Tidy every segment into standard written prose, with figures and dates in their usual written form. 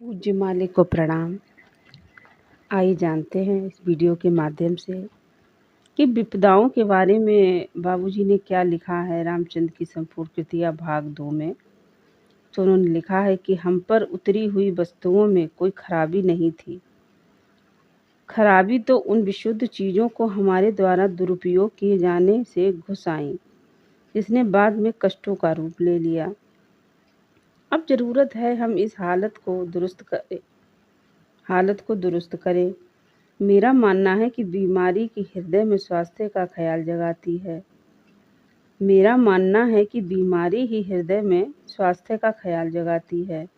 पूज्य मालिक को प्रणाम। आइए जानते हैं इस वीडियो के माध्यम से कि विपदाओं के बारे में बाबूजी ने क्या लिखा है रामचंद्र की संपूर्ण कृतियाँ भाग 2 में। तो उन्होंने लिखा है कि हम पर उतरी हुई वस्तुओं में कोई खराबी नहीं थी। खराबी तो उन विशुद्ध चीज़ों को हमारे द्वारा दुरुपयोग किए जाने से घुस आई, जिसने बाद में कष्टों का रूप ले लिया। अब ज़रूरत है हम इस हालत को दुरुस्त करें। मेरा मानना है कि बीमारी की हृदय में स्वास्थ्य का ख्याल जगाती है। मेरा मानना है कि बीमारी ही हृदय में स्वास्थ्य का ख्याल जगाती है।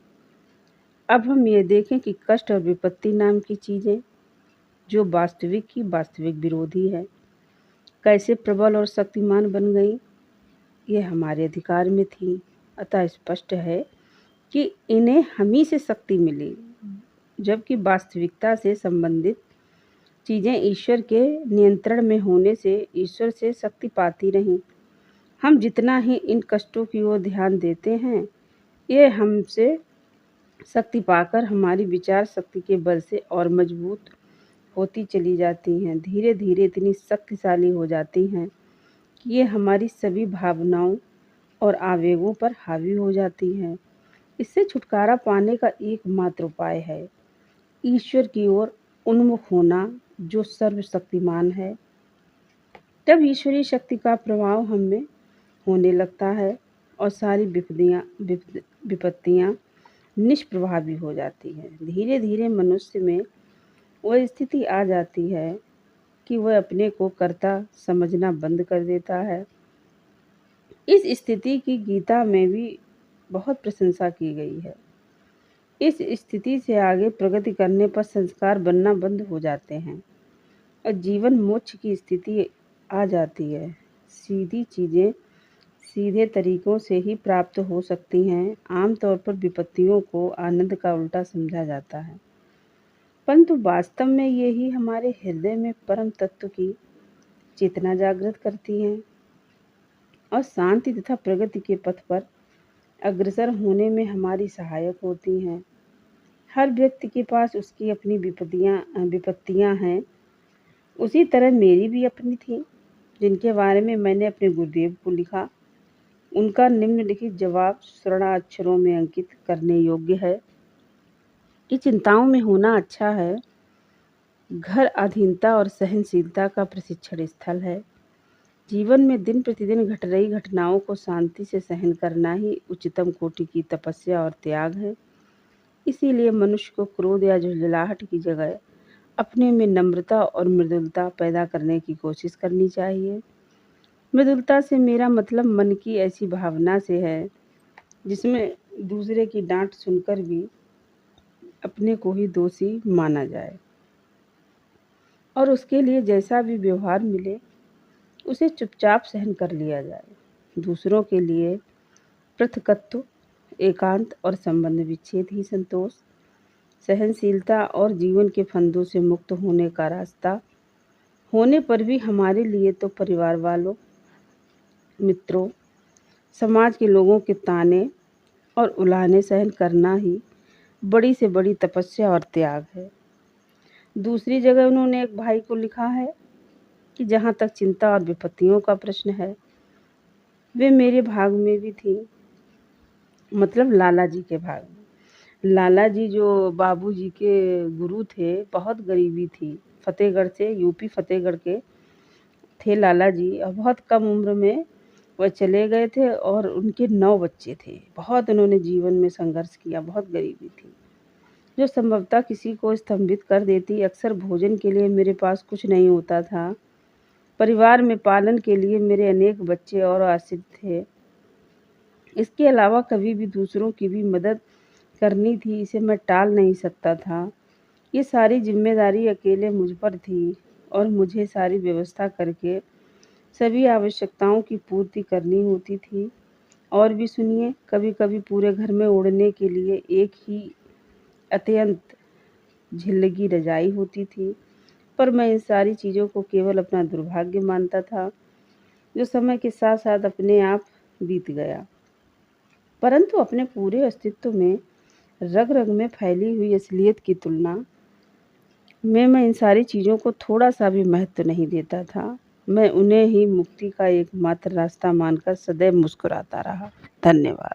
अब हम ये देखें कि कष्ट और विपत्ति नाम की चीज़ें, जो वास्तविक की वास्तविक विरोधी है, कैसे प्रबल और शक्तिमान बन गई। ये हमारे अधिकार में थी, अतः स्पष्ट है कि इन्हें हम ही से शक्ति मिली, जबकि वास्तविकता से संबंधित चीज़ें ईश्वर के नियंत्रण में होने से ईश्वर से शक्ति पाती रहीं। हम जितना ही इन कष्टों की ओर ध्यान देते हैं, ये हमसे शक्ति पाकर हमारी विचार शक्ति के बल से और मजबूत होती चली जाती हैं। धीरे धीरे इतनी शक्तिशाली हो जाती हैं कि ये हमारी सभी भावनाओं और आवेगों पर हावी हो जाती हैं। इससे छुटकारा पाने का एकमात्र उपाय है ईश्वर की ओर उन्मुख होना, जो सर्वशक्तिमान है। जब ईश्वरीय शक्ति का प्रभाव हम में होने लगता है और सारी विपत्तियाँ निष्प्रभावी हो जाती हैं। धीरे धीरे मनुष्य में वह स्थिति आ जाती है कि वह अपने को कर्ता समझना बंद कर देता है। इस स्थिति की गीता में भी बहुत प्रशंसा की गई है। इस स्थिति से आगे प्रगति करने पर संस्कार बनना बंद हो जाते हैं और जीवन मोक्ष की स्थिति आ जाती है। सीधी चीज़ें सीधे तरीकों से ही प्राप्त हो सकती हैं। आमतौर पर विपत्तियों को आनंद का उल्टा समझा जाता है, परंतु वास्तव में यही हमारे हृदय में परम तत्व की चेतना जागृत करती हैं और शांति तथा प्रगति के पथ पर अग्रसर होने में हमारी सहायक होती हैं। हर व्यक्ति के पास उसकी अपनी विपत्तियाँ हैं। उसी तरह मेरी भी अपनी थी, जिनके बारे में मैंने अपने गुरुदेव को लिखा। उनका निम्नलिखित जवाब स्वर्णाक्षरों में अंकित करने योग्य है कि चिंताओं में होना अच्छा है। घर अधीनता और सहनशीलता का प्रशिक्षण स्थल है। जीवन में दिन प्रतिदिन घट रही घटनाओं को शांति से सहन करना ही उच्चतम कोटि की तपस्या और त्याग है। इसीलिए मनुष्य को क्रोध या झुंझलाहट की जगह अपने में नम्रता और मृदुलता पैदा करने की कोशिश करनी चाहिए। मृदुलता से मेरा मतलब मन की ऐसी भावना से है जिसमें दूसरे की डांट सुनकर भी अपने को ही दोषी माना जाए और उसके लिए जैसा भी व्यवहार मिले उसे चुपचाप सहन कर लिया जाए। दूसरों के लिए पृथकत्व, एकांत और संबंध विच्छेद ही संतोष, सहनशीलता और जीवन के फंदों से मुक्त होने का रास्ता होने पर भी हमारे लिए तो परिवार वालों, मित्रों, समाज के लोगों के ताने और उलाहने सहन करना ही बड़ी से बड़ी तपस्या और त्याग है। दूसरी जगह उन्होंने एक भाई को लिखा है कि जहाँ तक चिंता और विपत्तियों का प्रश्न है, वे मेरे भाग में भी थी, मतलब लाला जी के भाग में। लाला जी जो बाबूजी के गुरु थे, बहुत गरीबी थी। फतेहगढ़ से, यूपी फतेहगढ़ के थे लाला जी और बहुत कम उम्र में वह चले गए थे और उनके 9 बच्चे थे। बहुत उन्होंने जीवन में संघर्ष किया, बहुत गरीबी थी जो संभवतः किसी को स्तंभित कर देती। अक्सर भोजन के लिए मेरे पास कुछ नहीं होता था। परिवार में पालन के लिए मेरे अनेक बच्चे और आश्रित थे। इसके अलावा कभी भी दूसरों की भी मदद करनी थी, इसे मैं टाल नहीं सकता था। ये सारी जिम्मेदारी अकेले मुझ पर थी और मुझे सारी व्यवस्था करके सभी आवश्यकताओं की पूर्ति करनी होती थी। और भी सुनिए, कभी-कभी पूरे घर में ओढ़ने के लिए एक ही अत्यंत झिल्लगी रजाई होती थी, पर मैं इन सारी चीज़ों को केवल अपना दुर्भाग्य मानता था, जो समय के साथ-साथ अपने आप बीत गया। परंतु अपने पूरे अस्तित्व में रग-रग में फैली हुई असलियत की तुलना में मैं इन सारी चीज़ों को थोड़ा-सा भी महत्व नहीं देता था। मैं उन्हें ही मुक्ति का एकमात्र रास्ता मानकर सदैव मुस्कुराता रहा। धन्यवाद।